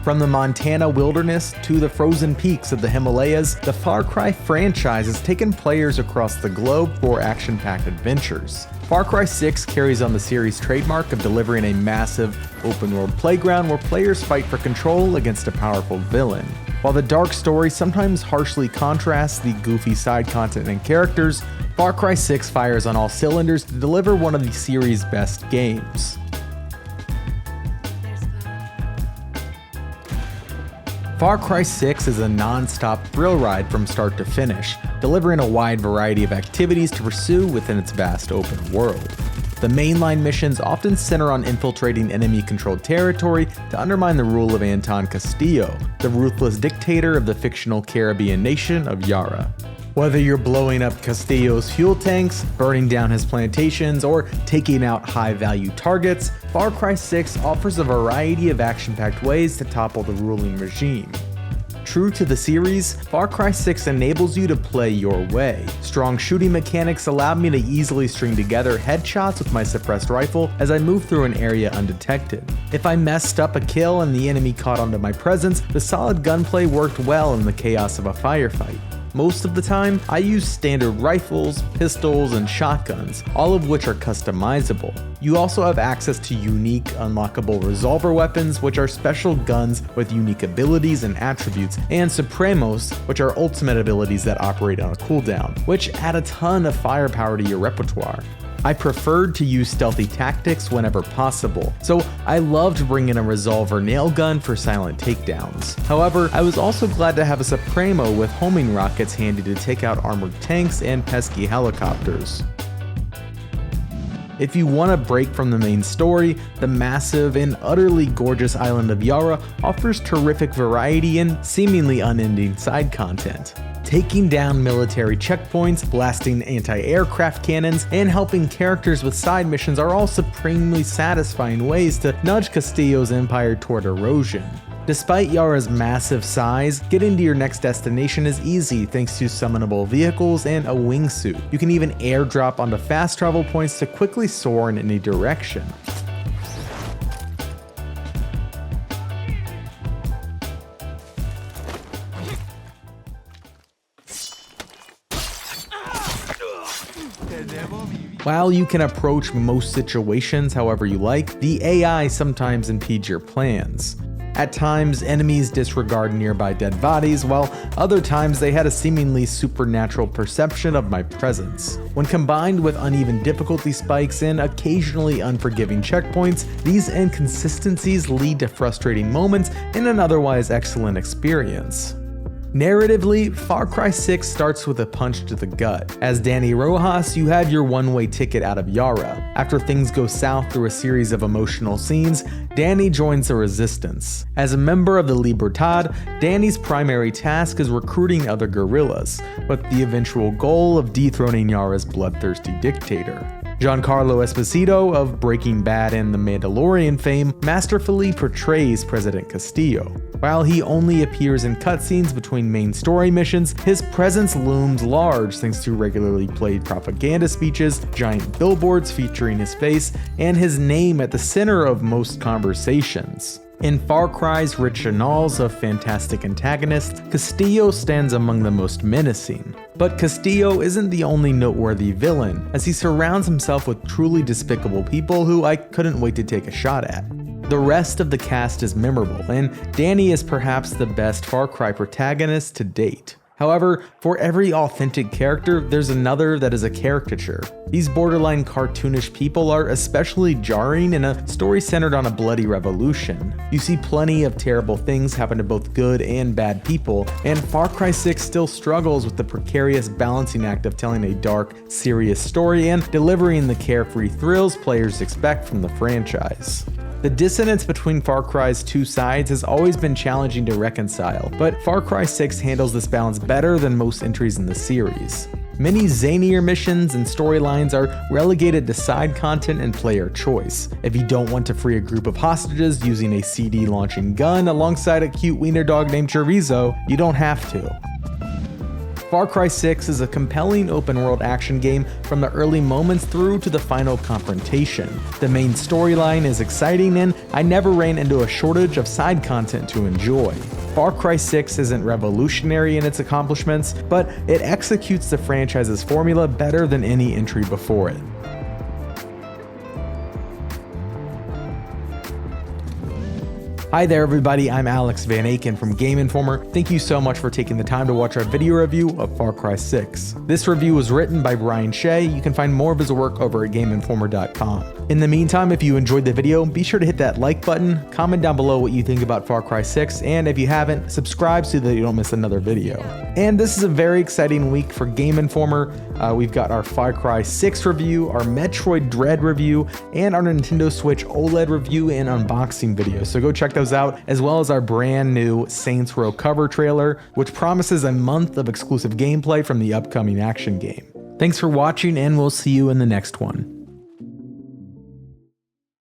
From the Montana wilderness to the frozen peaks of the Himalayas, the Far Cry franchise has taken players across the globe for action-packed adventures. Far Cry 6 carries on the series' trademark of delivering a massive, open-world playground where players fight for control against a powerful villain. While the dark story sometimes harshly contrasts the goofy side content and characters, Far Cry 6 fires on all cylinders to deliver one of the series' best games. Far Cry 6 is a non-stop thrill ride from start to finish, delivering a wide variety of activities to pursue within its vast open world. The mainline missions often center on infiltrating enemy-controlled territory to undermine the rule of Anton Castillo, the ruthless dictator of the fictional Caribbean nation of Yara. Whether you're blowing up Castillo's fuel tanks, burning down his plantations, or taking out high-value targets, Far Cry 6 offers a variety of action-packed ways to topple the ruling regime. True to the series, Far Cry 6 enables you to play your way. Strong shooting mechanics allowed me to easily string together headshots with my suppressed rifle as I moved through an area undetected. If I messed up a kill and the enemy caught onto my presence, the solid gunplay worked well in the chaos of a firefight. Most of the time, I use standard rifles, pistols, and shotguns, all of which are customizable. You also have access to unique, unlockable resolver weapons, which are special guns with unique abilities and attributes, and Supremos, which are ultimate abilities that operate on a cooldown, which add a ton of firepower to your repertoire. I preferred to use stealthy tactics whenever possible, so I loved bringing a resolver nail gun for silent takedowns. However, I was also glad to have a Supremo with homing rockets handy to take out armored tanks and pesky helicopters. If you want a break from the main story, the massive and utterly gorgeous island of Yara offers terrific variety and seemingly unending side content. Taking down military checkpoints, blasting anti-aircraft cannons, and helping characters with side missions are all supremely satisfying ways to nudge Castillo's empire toward erosion. Despite Yara's massive size, getting to your next destination is easy thanks to summonable vehicles and a wingsuit. You can even airdrop onto fast travel points to quickly soar in any direction. While you can approach most situations however you like, the AI sometimes impedes your plans. At times, enemies disregard nearby dead bodies, while other times they had a seemingly supernatural perception of my presence. When combined with uneven difficulty spikes and occasionally unforgiving checkpoints, these inconsistencies lead to frustrating moments in an otherwise excellent experience. Narratively, Far Cry 6 starts with a punch to the gut. As Danny Rojas, you have your one-way ticket out of Yara. After things go south through a series of emotional scenes, Danny joins the resistance. As a member of the Libertad, Danny's primary task is recruiting other guerrillas, with the eventual goal of dethroning Yara's bloodthirsty dictator. Giancarlo Esposito of Breaking Bad and The Mandalorian fame masterfully portrays President Castillo. While he only appears in cutscenes between main story missions, his presence looms large thanks to regularly played propaganda speeches, giant billboards featuring his face, and his name at the center of most conversations. In Far Cry's rich annals of fantastic antagonists, Castillo stands among the most menacing. But Castillo isn't the only noteworthy villain, as he surrounds himself with truly despicable people who I couldn't wait to take a shot at. The rest of the cast is memorable, and Danny is perhaps the best Far Cry protagonist to date. However, for every authentic character, there's another that is a caricature. These borderline cartoonish people are especially jarring in a story centered on a bloody revolution. You see plenty of terrible things happen to both good and bad people, and Far Cry 6 still struggles with the precarious balancing act of telling a dark, serious story and delivering the carefree thrills players expect from the franchise. The dissonance between Far Cry's two sides has always been challenging to reconcile, but Far Cry 6 handles this balance better than most entries in the series. Many zanier missions and storylines are relegated to side content and player choice. If you don't want to free a group of hostages using a CD launching gun alongside a cute wiener dog named Chorizo, you don't have to. Far Cry 6 is a compelling open-world action game from the early moments through to the final confrontation. The main storyline is exciting, and I never ran into a shortage of side content to enjoy. Far Cry 6 isn't revolutionary in its accomplishments, but it executes the franchise's formula better than any entry before it. Hi there everybody, I'm Alex Van Aken from Game Informer. Thank you so much for taking the time to watch our video review of Far Cry 6. This review was written by Brian Shea. You can find more of his work over at GameInformer.com. In the meantime, if you enjoyed the video, be sure to hit that like button, comment down below what you think about Far Cry 6, and if you haven't, subscribe so that you don't miss another video. And this is a very exciting week for Game Informer. We've got our Far Cry 6 review, our Metroid Dread review, and our Nintendo Switch OLED review and unboxing video. So go check those out, as well as our brand new Saints Row cover trailer, which promises a month of exclusive gameplay from the upcoming action game. Thanks for watching, and we'll see you in the next one.